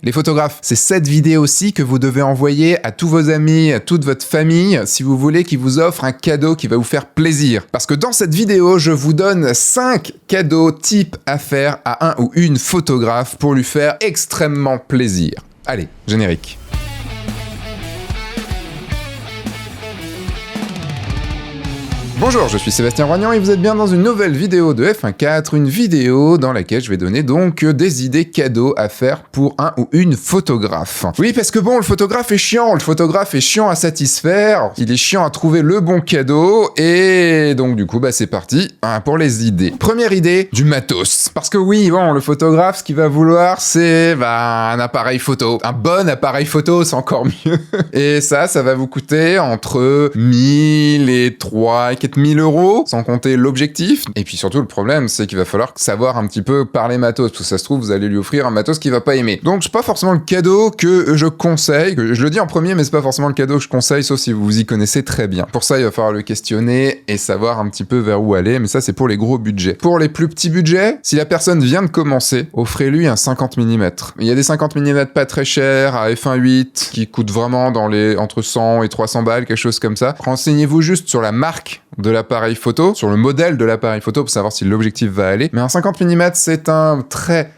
Les photographes, c'est cette vidéo-ci que vous devez envoyer à tous vos amis, à toute votre famille, si vous voulez qu'ils vous offrent un cadeau qui va vous faire plaisir. Parce que dans cette vidéo, je vous donne 5 cadeaux types à faire à un ou une photographe pour lui faire extrêmement plaisir. Allez, générique. Bonjour, je suis Sébastien Roignan et vous êtes bien dans une nouvelle vidéo de F1.4, une vidéo dans laquelle je vais donner donc des idées cadeaux à faire pour un ou une photographe. Oui, parce que bon, le photographe est chiant à satisfaire, il est chiant à trouver le bon cadeau et donc du coup, c'est parti pour les idées. Première idée, du matos. Parce que oui, bon, le photographe, ce qu'il va vouloir, c'est un appareil photo. Un bon appareil photo, c'est encore mieux. Et ça va vous coûter entre 1000 et 4000 €, sans compter l'objectif. Et puis surtout, le problème, c'est qu'il va falloir savoir un petit peu parler matos, parce que ça se trouve, vous allez lui offrir un matos qu'il va pas aimer. Donc, c'est pas forcément le cadeau que je conseille, que je le dis en premier, mais c'est pas forcément le cadeau que je conseille, sauf si vous vous y connaissez très bien. Pour ça, il va falloir le questionner et savoir un petit peu vers où aller, mais ça, c'est pour les gros budgets. Pour les plus petits budgets, si la personne vient de commencer, offrez-lui un 50 mm. Il y a des 50 mm pas très chers, à f1.8, qui coûtent vraiment dans les entre 100 et 300 balles, quelque chose comme ça. Renseignez-vous juste sur la marque de l'appareil photo, sur le modèle de l'appareil photo pour savoir si l'objectif va aller. Mais un 50 mm, c'est un très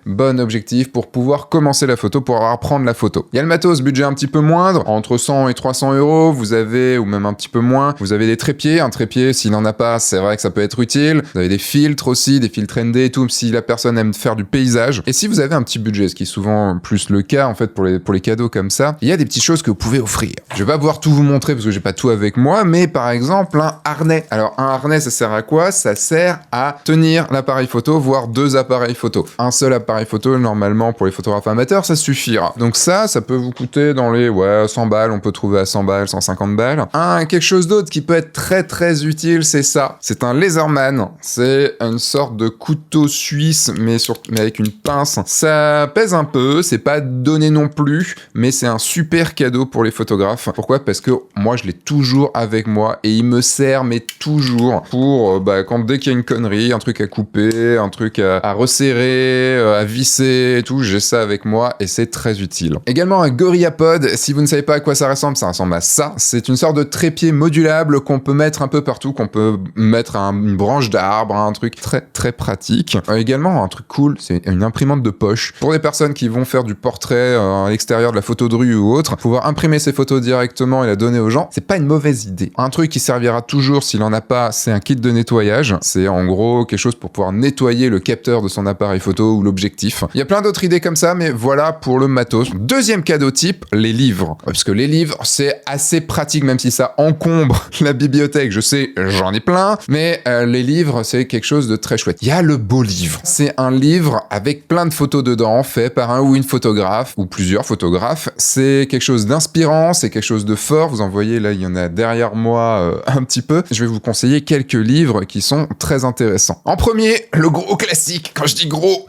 bon objectif pour pouvoir commencer la photo, pour apprendre la photo. Il y a le matos, budget un petit peu moindre, entre 100 et 300 €, vous avez, ou même un petit peu moins, vous avez des trépieds. Un trépied, s'il n'en a pas, c'est vrai que ça peut être utile. Vous avez des filtres aussi, des filtres ND et tout, si la personne aime faire du paysage. Et si vous avez un petit budget, ce qui est souvent plus le cas, en fait, pour les cadeaux comme ça, il y a des petites choses que vous pouvez offrir. Je vais pas pouvoir tout vous montrer parce que j'ai pas tout avec moi, mais par exemple, un harnais. Alors, un harnais, ça sert à quoi? Ça sert à tenir l'appareil photo, voire 2 appareils photo. Un seul appareil photo, normalement, pour les photographes amateurs, ça suffira. Donc ça peut vous coûter dans les 100 balles, on peut trouver à 100 balles, 150 balles. Quelque chose d'autre qui peut être très utile, c'est ça. C'est un laserman. C'est une sorte de couteau suisse, mais avec une pince. Ça pèse un peu, c'est pas donné non plus, mais c'est un super cadeau pour les photographes. Pourquoi? Parce que moi, je l'ai toujours avec moi et il me sert, mais toujours, pour dès qu'il y a une connerie, un truc à couper, un truc à resserrer, à visser et tout, j'ai ça avec moi et c'est très utile. Également un GorillaPod, si vous ne savez pas à quoi ça ressemble à ça. C'est une sorte de trépied modulable qu'on peut mettre un peu partout, qu'on peut mettre à une branche d'arbre, un truc très pratique. Également un truc cool, c'est une imprimante de poche. Pour des personnes qui vont faire du portrait à l'extérieur de la photo de rue ou autre, pouvoir imprimer ses photos directement et la donner aux gens, c'est pas une mauvaise idée. Un truc qui servira toujours s'il en a pas, c'est un kit de nettoyage. C'est en gros quelque chose pour pouvoir nettoyer le capteur de son appareil photo ou l'objectif. Il y a plein d'autres idées comme ça, mais voilà pour le matos. Deuxième cadeau type, les livres. Parce que les livres, c'est assez pratique, même si ça encombre la bibliothèque. Je sais, j'en ai plein, mais les livres, c'est quelque chose de très chouette. Il y a le beau livre. C'est un livre avec plein de photos dedans, fait par un ou une photographe, ou plusieurs photographes. C'est quelque chose d'inspirant, c'est quelque chose de fort. Vous en voyez, là, il y en a derrière moi un petit peu. Je vais vous conseiller quelques livres qui sont très intéressants. En premier, le gros classique. Quand je dis gros,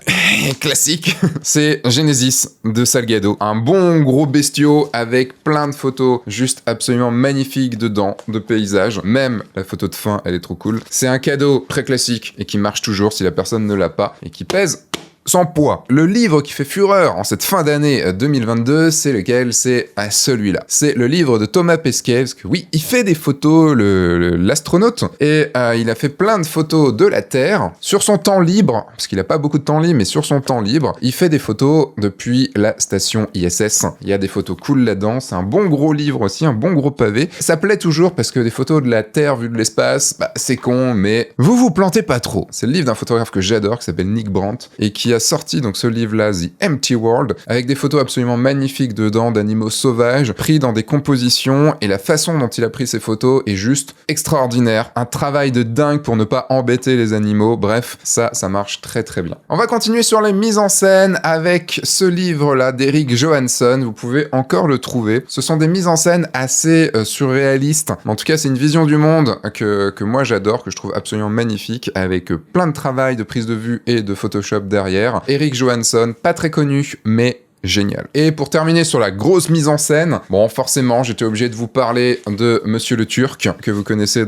classique, c'est Genesis de Salgado. Un bon gros bestiau avec plein de photos juste absolument magnifiques dedans, de paysages. Même la photo de fin, elle est trop cool. C'est un cadeau très classique et qui marche toujours si la personne ne l'a pas et qui pèse sans poids. Le livre qui fait fureur en cette fin d'année 2022, c'est lequel? C'est celui-là. C'est le livre de Thomas Pesquet, parce que oui, il fait des photos, l'astronaute, et il a fait plein de photos de la Terre sur son temps libre, parce qu'il a pas beaucoup de temps libre, mais sur son temps libre, il fait des photos depuis la station ISS. Il y a des photos cool là-dedans, c'est un bon gros livre aussi, un bon gros pavé. Ça plaît toujours parce que des photos de la Terre vues de l'espace, c'est con, mais vous plantez pas trop. C'est le livre d'un photographe que j'adore, qui s'appelle Nick Brandt, et qui a sorti donc ce livre-là, The Empty World, avec des photos absolument magnifiques dedans, d'animaux sauvages, pris dans des compositions, et la façon dont il a pris ces photos est juste extraordinaire. Un travail de dingue pour ne pas embêter les animaux. Bref, ça marche très bien. On va continuer sur les mises en scène avec ce livre-là d'Eric Johansson. Vous pouvez encore le trouver. Ce sont des mises en scène assez surréalistes. En tout cas, c'est une vision du monde que moi j'adore, que je trouve absolument magnifique, avec plein de travail de prise de vue et de Photoshop derrière. Eric Johansson, pas très connu, mais génial. Et pour terminer sur la grosse mise en scène, bon, forcément, j'étais obligé de vous parler de Monsieur le Turc, que vous connaissez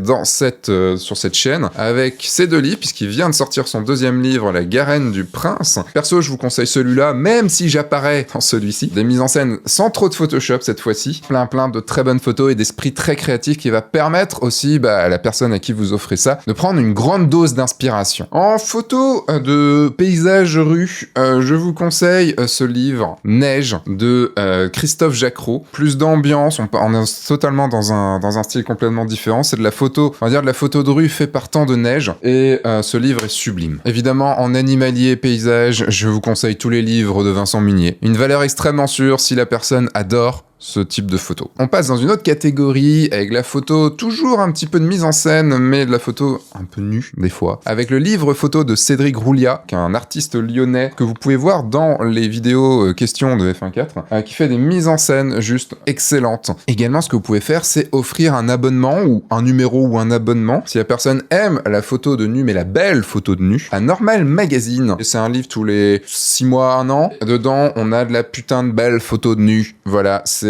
sur cette chaîne, avec ses 2 livres, puisqu'il vient de sortir son 2e livre, La Garenne du Prince. Perso, je vous conseille celui-là, même si j'apparais dans celui-ci. Des mises en scène sans trop de Photoshop cette fois-ci. Plein de très bonnes photos et d'esprit très créatif qui va permettre aussi à la personne à qui vous offrez ça de prendre une grande dose d'inspiration. En photo de paysage rue, je vous conseille ce livre Neige de Christophe Jacquereau. Plus d'ambiance, on est totalement dans un style complètement différent. C'est de la photo, on va dire de la photo de rue fait par temps de neige. Et ce livre est sublime. Évidemment, en animalier, paysage, je vous conseille tous les livres de Vincent Munier. Une valeur extrêmement sûre si la personne adore ce type de photo. On passe dans une autre catégorie avec la photo, toujours un petit peu de mise en scène, mais de la photo un peu nue des fois, avec le livre photo de Cédric Rouliat, qui est un artiste lyonnais que vous pouvez voir dans les vidéos questions de F1.4, qui fait des mises en scène juste excellentes. Également, ce que vous pouvez faire, c'est offrir un abonnement ou un numéro ou un abonnement, si la personne aime la photo de nu, mais la belle photo de nu, à Normal Magazine. C'est un livre tous les 6 mois, 1 an. Dedans, on a de la putain de belle photo de nu. Voilà, c'est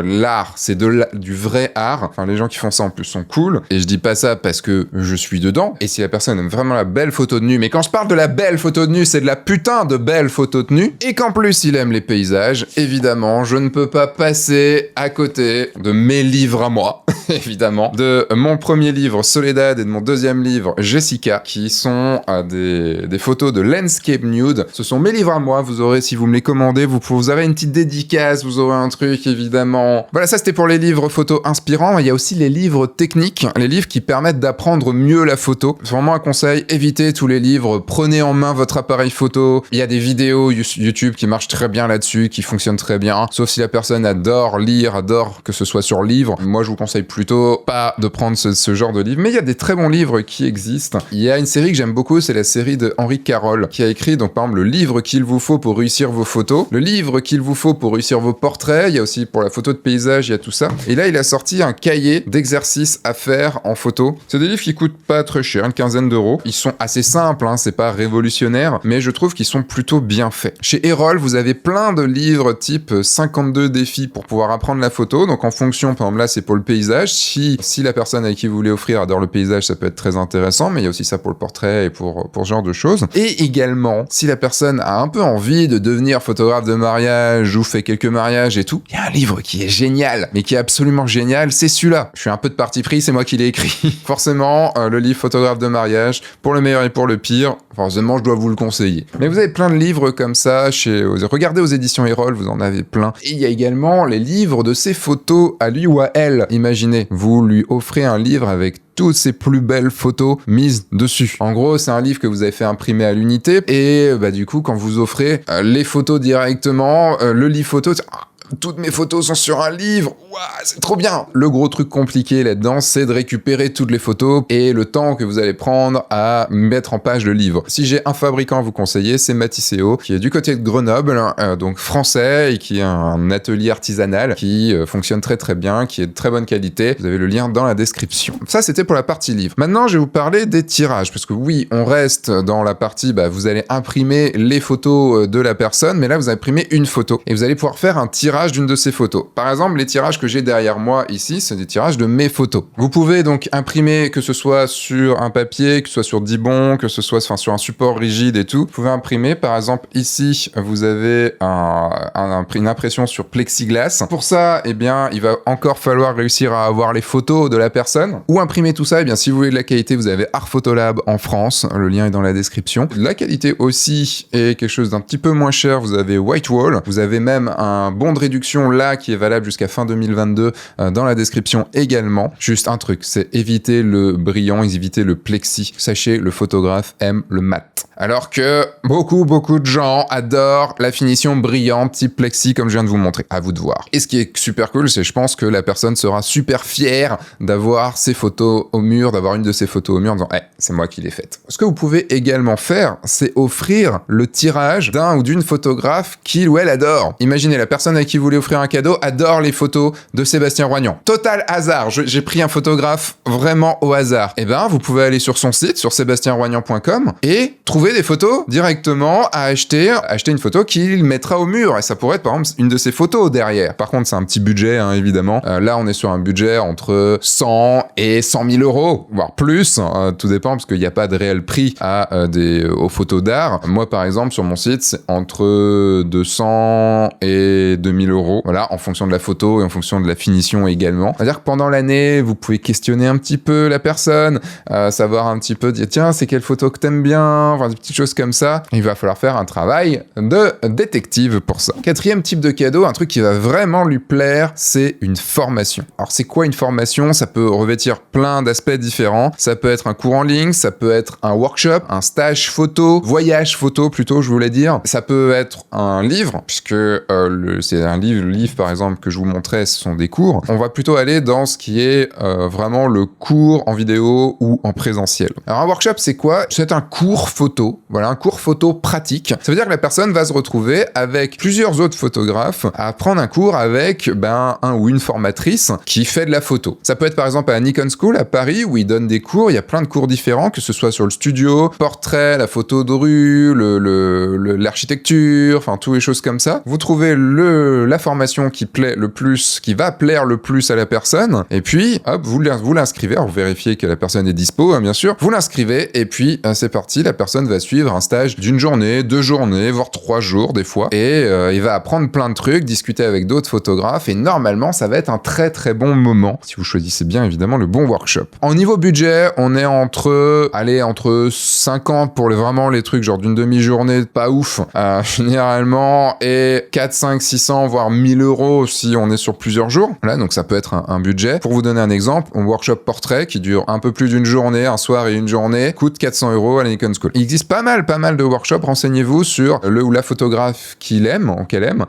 l'art, c'est du vrai art. Enfin, les gens qui font ça en plus sont cool. Et je dis pas ça parce que je suis dedans. Et si la personne aime vraiment la belle photo de nu, mais quand je parle de la belle photo de nu, c'est de la putain de belle photo de nu. Et qu'en plus il aime les paysages, évidemment, je ne peux pas passer à côté de mes livres à moi, évidemment, de mon premier livre Soledad et de mon 2e livre Jessica, qui sont des photos de landscape nude. Ce sont mes livres à moi. Vous aurez, si vous me les commandez, vous aurez une petite dédicace, vous aurez un truc, évidemment. Voilà, ça c'était pour les livres photos inspirants. Il y a aussi les livres techniques, les livres qui permettent d'apprendre mieux la photo. C'est vraiment un conseil, évitez tous les livres, prenez en main votre appareil photo. Il y a des vidéos YouTube qui marchent très bien là-dessus, qui fonctionnent très bien, sauf si la personne adore lire, adore que ce soit sur livre. Moi, je vous conseille plutôt pas de prendre ce genre de livre, mais il y a des très bons livres qui existent. Il y a une série que j'aime beaucoup, c'est la série de Henri Carroll, qui a écrit, donc par exemple, le livre qu'il vous faut pour réussir vos photos, le livre qu'il vous faut pour réussir vos portraits. Il y a aussi pour la photo de paysage, il y a tout ça. Et là, il a sorti un cahier d'exercices à faire en photo. C'est des livres qui coûtent pas très cher, une quinzaine d'euros. Ils sont assez simples, hein, c'est pas révolutionnaire, mais je trouve qu'ils sont plutôt bien faits. Chez Erol, vous avez plein de livres type 52 défis pour pouvoir apprendre la photo. Donc en fonction, par exemple là, c'est pour le paysage. Si la personne à qui vous voulez offrir adore le paysage, ça peut être très intéressant, mais il y a aussi ça pour le portrait et pour ce genre de choses. Et également, si la personne a un peu envie de devenir photographe de mariage ou fait quelques mariages et tout, il y a un livre qui est génial, mais qui est absolument génial, c'est celui-là. Je suis un peu de parti pris, c'est moi qui l'ai écrit. Forcément, le livre photographe de mariage, pour le meilleur et pour le pire, forcément, je dois vous le conseiller. Mais vous avez plein de livres comme ça, regardez aux éditions Erol, vous en avez plein. Et il y a également les livres de ses photos à lui ou à elle. Imaginez, vous lui offrez un livre avec toutes ses plus belles photos mises dessus. En gros, c'est un livre que vous avez fait imprimer à l'unité, et du coup, quand vous offrez les photos directement, le livre photo, toutes mes photos sont sur un livre, ouah, c'est trop bien. Le gros truc compliqué là-dedans, c'est de récupérer toutes les photos et le temps que vous allez prendre à mettre en page le livre. Si j'ai un fabricant à vous conseiller, c'est Matisseo, qui est du côté de Grenoble, donc français, et qui est un atelier artisanal qui fonctionne très très bien, qui est de très bonne qualité. Vous avez le lien dans la description. Ça, c'était pour la partie livre. Maintenant, je vais vous parler des tirages, parce que oui, on reste dans la partie, vous allez imprimer les photos de la personne, mais là, vous imprimez une photo, et vous allez pouvoir faire un tirage d'une de ces photos. Par exemple, les tirages que j'ai derrière moi ici, c'est des tirages de mes photos. Vous pouvez donc imprimer, que ce soit sur un papier, que ce soit sur Dibond, que ce soit sur un support rigide et tout. Vous pouvez imprimer, par exemple, ici, vous avez une impression sur plexiglas. Pour ça, il va encore falloir réussir à avoir les photos de la personne. Ou imprimer tout ça, si vous voulez de la qualité, vous avez Art Photolab en France. Le lien est dans la description. La qualité aussi est quelque chose d'un petit peu moins cher. Vous avez Whitewall. Vous avez même un bon de réduction là qui est valable jusqu'à fin 2022 dans la description également. Juste un truc, c'est éviter le brillant, éviter le plexi. Sachez, le photographe aime le mat. Alors que beaucoup de gens adorent la finition brillante type plexi comme je viens de vous montrer. À vous de voir. Et ce qui est super cool, c'est je pense que la personne sera super fière d'avoir ses photos au mur, d'avoir une de ses photos au mur en disant c'est moi qui l'ai faite. Ce que vous pouvez également faire, c'est offrir le tirage d'un ou d'une photographe qu'il ou elle adore. Imaginez la personne avec qui voulait offrir un cadeau adore les photos de Sébastien Roignan. Total hasard, j'ai pris un photographe vraiment au hasard. Eh ben, vous pouvez aller sur son site, sur sébastienroignan.com et trouver des photos directement à acheter une photo qu'il mettra au mur. Et ça pourrait être par exemple une de ses photos derrière. Par contre, c'est un petit budget, hein, évidemment. Là, on est sur un budget entre 100 et 100 000 euros, voire plus. Tout dépend parce qu'il n'y a pas de réel prix aux photos d'art. Moi, par exemple, sur mon site, c'est entre 200 et 2000 euros. Voilà, en fonction de la photo et en fonction de la finition également. C'est-à-dire que pendant l'année, vous pouvez questionner un petit peu la personne, savoir un petit peu, dire tiens, c'est quelle photo que t'aimes bien, enfin des petites choses comme ça. Il va falloir faire un travail de détective pour ça. Quatrième type de cadeau, un truc qui va vraiment lui plaire, c'est une formation. Alors c'est quoi une formation? Ça peut revêtir plein d'aspects différents. Ça peut être un cours en ligne, ça peut être un workshop, un stage photo, voyage photo plutôt, je voulais dire. Ça peut être un livre, puisque c'est un livre, le livre par exemple que je vous montrais, ce sont des cours. On va plutôt aller dans ce qui est vraiment le cours en vidéo ou en présentiel. Alors un workshop, c'est quoi? C'est un cours photo, voilà, un cours photo pratique. Ça veut dire que la personne va se retrouver avec plusieurs autres photographes à prendre un cours avec un ou une formatrice qui fait de la photo. Ça peut être par exemple à la Nikon School à Paris où ils donnent des cours, il y a plein de cours différents, que ce soit sur le studio, portrait, la photo de rue, l'architecture, enfin toutes les choses comme ça. Vous trouvez la formation qui plaît le plus, qui va plaire le plus à la personne, et puis hop, vous l'inscrivez, alors vous vérifiez que la personne est dispo, hein, bien sûr, vous l'inscrivez, et puis c'est parti, la personne va suivre un stage d'une journée, 2 journées, voire 3 jours des fois, et il va apprendre plein de trucs, discuter avec d'autres photographes, et normalement ça va être un très très bon moment, si vous choisissez bien évidemment le bon workshop. En niveau budget, on est entre 50 pour vraiment les trucs genre d'une demi-journée, pas ouf, généralement, et 4, 5, 600, voire 1000 euros si on est sur plusieurs jours. Là, donc ça peut être un budget. Pour vous donner un exemple, un workshop portrait qui dure un peu plus d'une journée, un soir et une journée, coûte 400 euros à la Nikon School. Il existe pas mal de workshops. Renseignez-vous sur le ou la photographe qu'elle aime.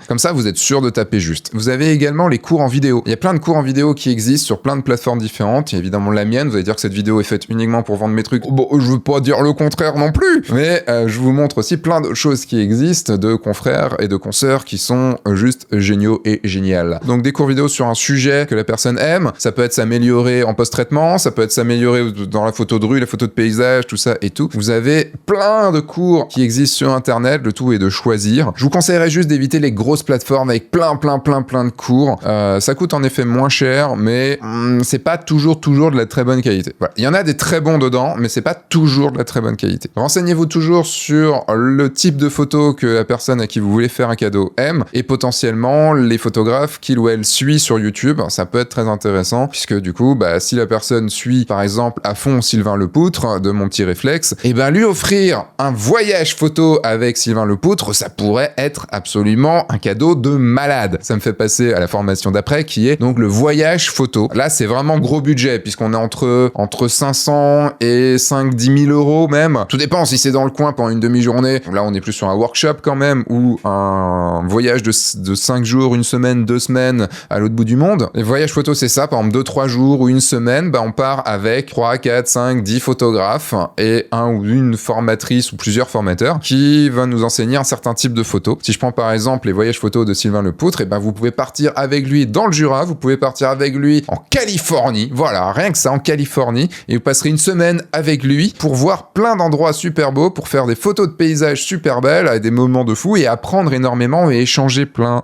Comme ça, vous êtes sûr de taper juste. Vous avez également les cours en vidéo. Il y a plein de cours en vidéo qui existent sur plein de plateformes différentes. Il y a évidemment la mienne. Vous allez dire que cette vidéo est faite uniquement pour vendre mes trucs. Bon, je veux pas dire le contraire non plus. Mais je vous montre aussi plein de choses qui existent de confrères et de consoeurs qui sont juste géniaux et géniales. Donc des cours vidéo sur un sujet que la personne aime. Ça peut être s'améliorer en post-traitement. Ça peut être s'améliorer dans la photo de rue, la photo de paysage, tout ça et tout. Vous avez plein de cours qui existent sur Internet. Le tout est de choisir. Je vous conseillerais juste d'éviter les grosses plateformes avec plein de cours. Ça coûte en effet moins cher, mais c'est pas toujours de la très bonne qualité. Voilà. Il y en a des très bons dedans, mais c'est pas toujours de la très bonne qualité. Renseignez-vous toujours sur le type de photo que la personne à qui vous voulez faire un cadeau aime, et potentiellement les photographes qu'il ou elle suit sur YouTube. Ça peut être très intéressant, puisque du coup, si la personne suit par exemple à fond Sylvain Lepoutre de Mon Petit Réflexe, et lui offrir un voyage photo avec Sylvain Lepoutre, ça pourrait être absolument un cadeau de malade. Ça me fait passer à la formation d'après, qui est donc le voyage photo. Là, c'est vraiment gros budget, puisqu'on est entre 500 et 5-10 000 euros même. Tout dépend si c'est dans le coin pendant une demi-journée. Là, on est plus sur un workshop quand même, ou un voyage de 5 jours, 1 semaine, 2 semaines à l'autre bout du monde. Les voyages photos, c'est ça. Par exemple, 2-3 jours ou 1 semaine, on part avec 3, 4, 5, 10 photographes et un ou une formatrice ou plusieurs formateurs qui va nous enseigner un certain type de photos. Si je prends par exemple les voyages photos de Sylvain Lepoutre, vous pouvez partir avec lui dans le Jura, vous pouvez partir avec lui en Californie, voilà, rien que ça, en Californie, et vous passerez 1 semaine avec lui pour voir plein d'endroits super beaux, pour faire des photos de paysages super belles, avec des moments de fou, et apprendre énormément et échanger plein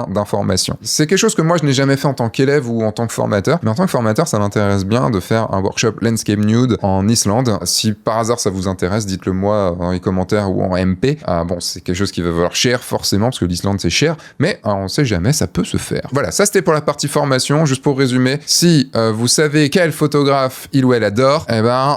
d'informations. C'est quelque chose que moi je n'ai jamais fait en tant qu'élève ou en tant que formateur, mais en tant que formateur ça m'intéresse bien de faire un workshop Landscape Nude en Islande. Si par hasard ça vous intéresse, dites-le moi dans les commentaires ou en MP. C'est quelque chose qui va valoir cher forcément, parce que l'Islande c'est cher, mais on sait jamais, ça peut se faire. Voilà, ça c'était pour la partie formation. Juste pour résumer, si vous savez quel photographe il ou elle adore,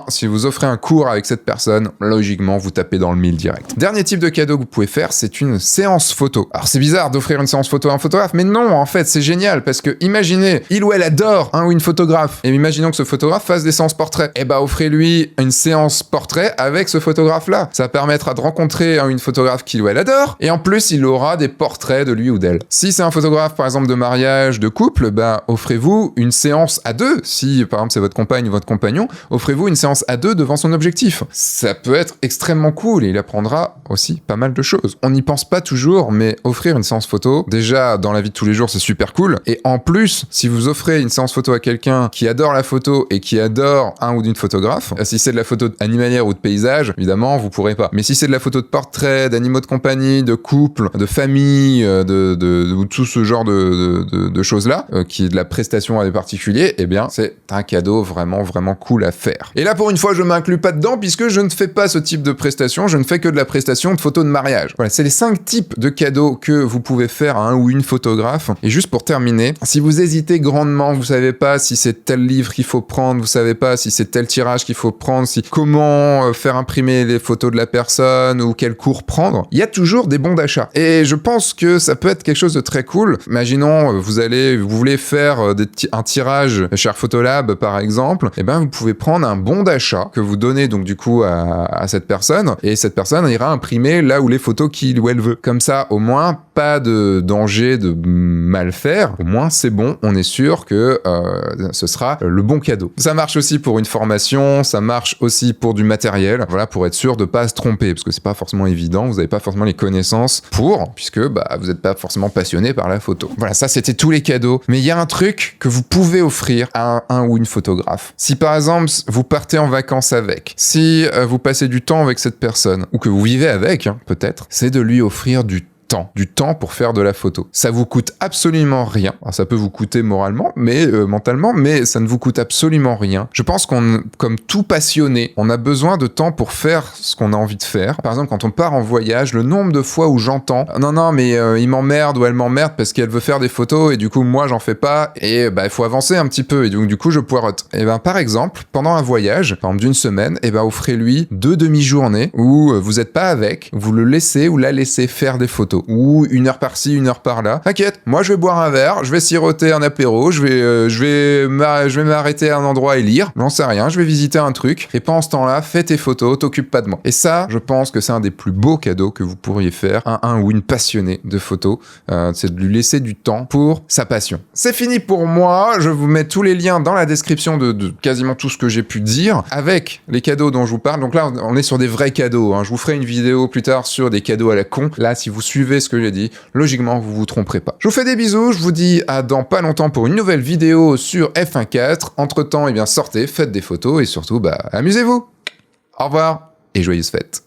si vous offrez un cours avec cette personne, logiquement vous tapez dans le mille direct. Dernier type de cadeau que vous pouvez faire, c'est une séance photo. Alors c'est bizarre d'offrir une séance photo à un photographe, mais non, en fait c'est génial, parce que imaginez, il ou elle adore un ou une photographe, et imaginons que ce photographe fasse des séances portraits, offrez-lui une séance portrait avec ce photographe là, ça permettra de rencontrer un ou une photographe qu'il ou elle adore, et en plus il aura des portraits de lui ou d'elle. Si c'est un photographe par exemple de mariage, de couple, offrez-vous une séance à 2, si par exemple c'est votre compagne ou votre compagnon, offrez-vous une séance à 2 devant son objectif. Ça peut être extrêmement cool, et il apprendra aussi pas mal de choses. On n'y pense pas toujours, mais offrir une séance photo, déjà déjà, dans la vie de tous les jours, c'est super cool. Et en plus, si vous offrez une séance photo à quelqu'un qui adore la photo et qui adore un ou d'une photographe, si c'est de la photo animalière ou de paysage, évidemment, vous pourrez pas. Mais si c'est de la photo de portrait, d'animaux de compagnie, de couple, de famille, de tout ce genre de choses-là, qui est de la prestation à des particuliers, eh bien, c'est un cadeau vraiment, vraiment cool à faire. Et là, pour une fois, je m'inclus pas dedans puisque je ne fais pas ce type de prestation, je ne fais que de la prestation de photos de mariage. Voilà, c'est les 5 types de cadeaux que vous pouvez faire à un ou une photographe. Et juste pour terminer, si vous hésitez grandement, vous savez pas si c'est tel livre qu'il faut prendre, vous savez pas si c'est tel tirage qu'il faut prendre, comment faire imprimer les photos de la personne ou quel cours prendre, il y a toujours des bons d'achat. Et je pense que ça peut être quelque chose de très cool. Imaginons, vous voulez faire un tirage chez Photolab par exemple, et ben vous pouvez prendre un bon d'achat que vous donnez donc du coup à cette personne, et cette personne ira imprimer là où les photos qu'il ou elle veut. Comme ça, au moins, pas de danger de mal faire, au moins c'est bon, on est sûr que ce sera le bon cadeau. Ça marche aussi pour une formation, ça marche aussi pour du matériel, voilà, pour être sûr de pas se tromper, parce que c'est pas forcément évident, vous avez pas forcément les connaissances puisque vous n'êtes pas forcément passionné par la photo. Voilà, ça c'était tous les cadeaux, mais il y a un truc que vous pouvez offrir à un ou une photographe. Si par exemple vous partez en vacances avec, si vous passez du temps avec cette personne, ou que vous vivez avec, peut-être, c'est de lui offrir du temps pour faire de la photo. Ça vous coûte absolument rien. Alors, ça peut vous coûter moralement, mais mentalement, mais ça ne vous coûte absolument rien. Je pense comme tout passionné, on a besoin de temps pour faire ce qu'on a envie de faire. Par exemple, quand on part en voyage, le nombre de fois où j'entends « Non, mais il m'emmerde ou elle m'emmerde parce qu'elle veut faire des photos et du coup, moi, j'en fais pas et il faut avancer un petit peu et donc du coup, je poireaute. » Et par exemple, pendant un voyage, par exemple d'une semaine, offrez-lui 2 demi-journées où vous êtes pas avec, vous le laissez ou la laissez faire des photos. Ou 1 heure par-ci, 1 heure par-là. T'inquiète, moi je vais boire un verre, je vais siroter un apéro, je vais m'arrêter à un endroit et lire, j'en sais rien, je vais visiter un truc, et pendant ce temps-là, fais tes photos, t'occupe pas de moi. Et ça, je pense que c'est un des plus beaux cadeaux que vous pourriez faire à un ou une passionnée de photos, c'est de lui laisser du temps pour sa passion. C'est fini pour moi, je vous mets tous les liens dans la description de quasiment tout ce que j'ai pu dire, avec les cadeaux dont je vous parle. Donc là, on est sur des vrais cadeaux, je vous ferai une vidéo plus tard sur des cadeaux à la con. Là, si vous suivez ce que j'ai dit, logiquement, vous vous tromperez pas. Je vous fais des bisous, je vous dis à dans pas longtemps pour une nouvelle vidéo sur F1.4. Entre temps, sortez, faites des photos et surtout, amusez-vous. Au revoir et joyeuses fêtes.